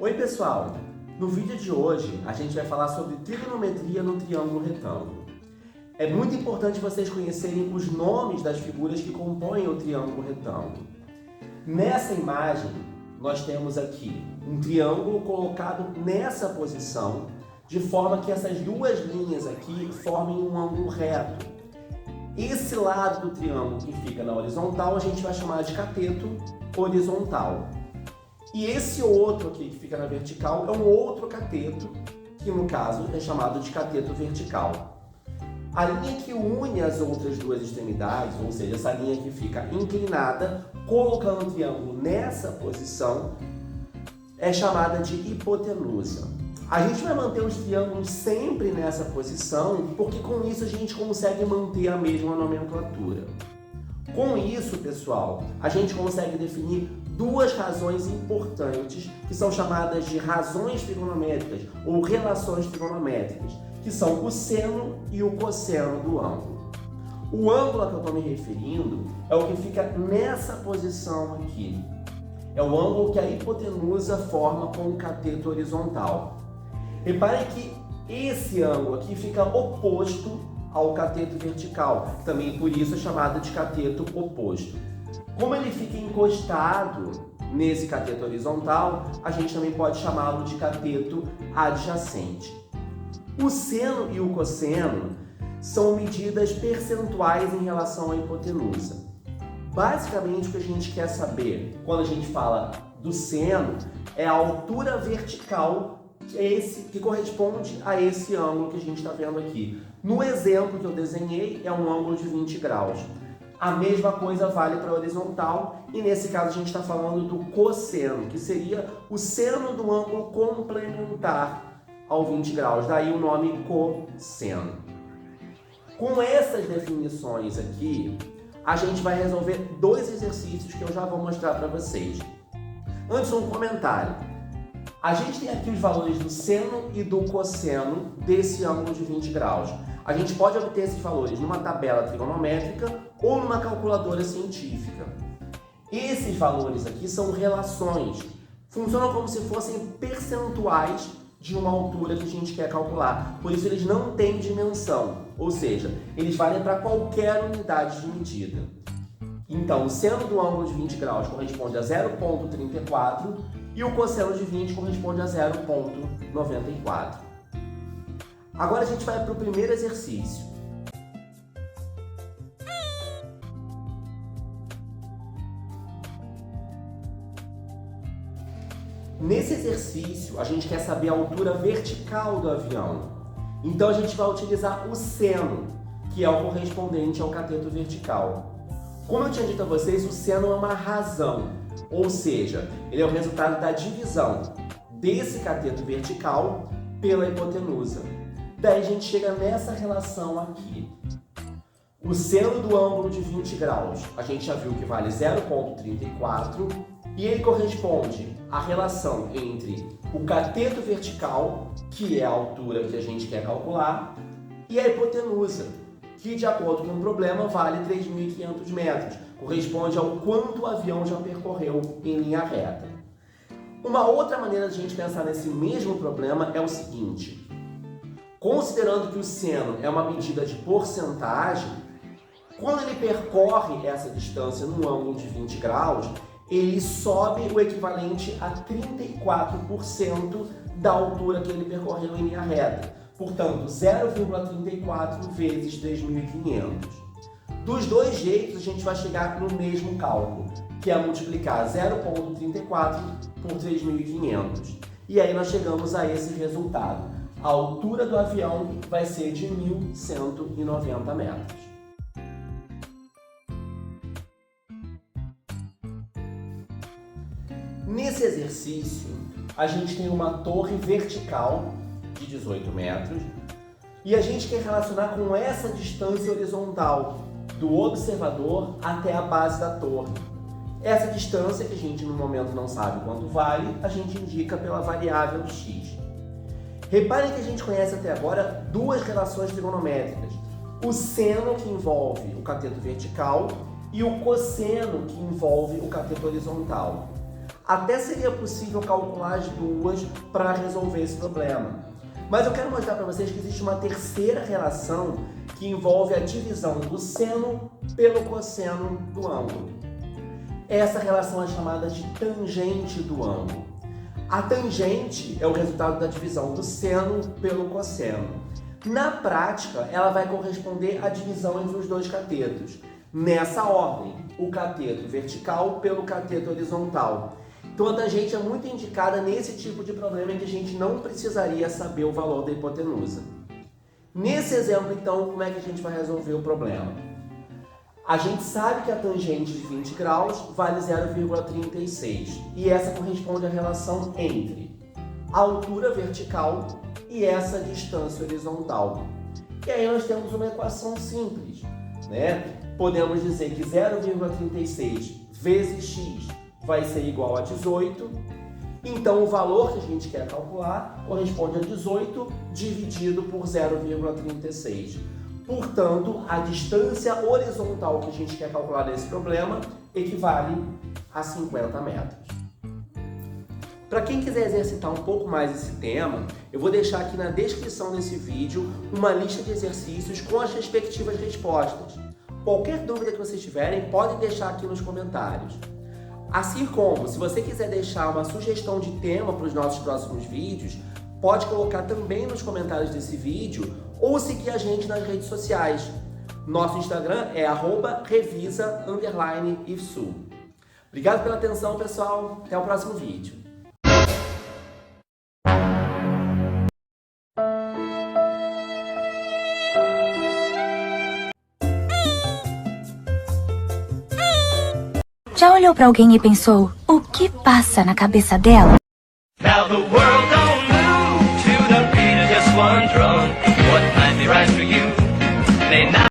Oi pessoal, no vídeo de hoje a gente vai falar sobre trigonometria no triângulo retângulo. É muito importante vocês conhecerem os nomes das figuras que compõem o triângulo retângulo. Nessa imagem nós temos aqui um triângulo colocado nessa posição, de forma que essas duas linhas aqui formem um ângulo reto. Esse lado do triângulo que fica na horizontal a gente vai chamar de cateto horizontal. E esse outro aqui que fica na vertical é um outro cateto, que no caso é chamado de cateto vertical. A linha que une as outras duas extremidades, ou seja, essa linha que fica inclinada, colocando o triângulo nessa posição, é chamada de hipotenusa. A gente vai manter os triângulos sempre nessa posição, porque com isso a gente consegue manter a mesma nomenclatura. Com isso, pessoal, a gente consegue definir duas razões importantes que são chamadas de razões trigonométricas ou relações trigonométricas, que são o seno e o cosseno do ângulo. O ângulo a que eu estou me referindo é o que fica nessa posição aqui. É o ângulo que a hipotenusa forma com o cateto horizontal. Reparem que esse ângulo aqui fica oposto ao cateto vertical, também por isso é chamado de cateto oposto. Como ele fica encostado nesse cateto horizontal, a gente também pode chamá-lo de cateto adjacente. O seno e o cosseno são medidas percentuais em relação à hipotenusa. Basicamente, o que a gente quer saber quando a gente fala do seno é a altura vertical que corresponde a esse ângulo que a gente está vendo aqui. No exemplo que eu desenhei, é um ângulo de 20 graus. A mesma coisa vale para a horizontal, e nesse caso a gente está falando do cosseno, que seria o seno do ângulo complementar ao 20 graus, daí o nome cosseno. Com essas definições aqui, a gente vai resolver dois exercícios que eu já vou mostrar para vocês. Antes, um comentário. A gente tem aqui os valores do seno e do cosseno desse ângulo de 20 graus. A gente pode obter esses valores numa tabela trigonométrica ou numa calculadora científica. Esses valores aqui são relações. Funcionam como se fossem percentuais de uma altura que a gente quer calcular. Por isso eles não têm dimensão, ou seja, eles valem para qualquer unidade de medida. Então, o seno do ângulo de 20 graus corresponde a 0,34 e o cosseno de 20 corresponde a 0,94. Agora a gente vai para o primeiro exercício. Nesse exercício, a gente quer saber a altura vertical do avião. Então a gente vai utilizar o seno, que é o correspondente ao cateto vertical. Como eu tinha dito a vocês, o seno é uma razão, ou seja, ele é o resultado da divisão desse cateto vertical pela hipotenusa. Daí a gente chega nessa relação aqui. O seno do ângulo de 20 graus, a gente já viu que vale 0,34 e ele corresponde à relação entre o cateto vertical, que é a altura que a gente quer calcular, e a hipotenusa, que de acordo com o problema vale 3.500 metros, corresponde ao quanto o avião já percorreu em linha reta. Uma outra maneira de a gente pensar nesse mesmo problema é o seguinte: considerando que o seno é uma medida de porcentagem, quando ele percorre essa distância num ângulo de 20 graus, ele sobe o equivalente a 34% da altura que ele percorreu em linha reta. Portanto, 0,34 vezes 3.500. Dos dois jeitos, a gente vai chegar no mesmo cálculo, que é multiplicar 0,34 por 3.500. E aí nós chegamos a esse resultado. A altura do avião vai ser de 1.190 metros. Nesse exercício, a gente tem uma torre vertical de 18 metros e a gente quer relacionar com essa distância horizontal do observador até a base da torre. Essa distância, que a gente no momento não sabe quanto vale, a gente indica pela variável x. Reparem que a gente conhece até agora duas relações trigonométricas: o seno, que envolve o cateto vertical, e o cosseno, que envolve o cateto horizontal. até seria possível calcular as duas para resolver esse problema. Mas eu quero mostrar para vocês que existe uma terceira relação que envolve a divisão do seno pelo cosseno do ângulo. Essa relação é chamada de tangente do ângulo. A tangente é o resultado da divisão do seno pelo cosseno. Na prática, ela vai corresponder à divisão entre os dois catetos. Nessa ordem, o cateto vertical pelo cateto horizontal. Então a tangente é muito indicada nesse tipo de problema em que a gente não precisaria saber o valor da hipotenusa. Nesse exemplo, então, como é que a gente vai resolver o problema? A gente sabe que a tangente de 20 graus vale 0,36 e essa corresponde à relação entre a altura vertical e essa distância horizontal. E aí nós temos uma equação simples, né? Podemos dizer que 0,36 vezes x vai ser igual a 18, então o valor que a gente quer calcular corresponde a 18 dividido por 0,36. Portanto, a distância horizontal que a gente quer calcular nesse problema equivale a 50 metros. Para quem quiser exercitar um pouco mais esse tema, eu vou deixar aqui na descrição desse vídeo uma lista de exercícios com as respectivas respostas. Qualquer dúvida que vocês tiverem, podem deixar aqui nos comentários. Assim como, se você quiser deixar uma sugestão de tema para os nossos próximos vídeos, pode colocar também nos comentários desse vídeo ou seguir a gente nas redes sociais. Nosso Instagram é @revisa_ifsu. Obrigado pela atenção, pessoal. Até o próximo vídeo. Já olhou pra alguém e pensou, o que passa na cabeça dela? Now the world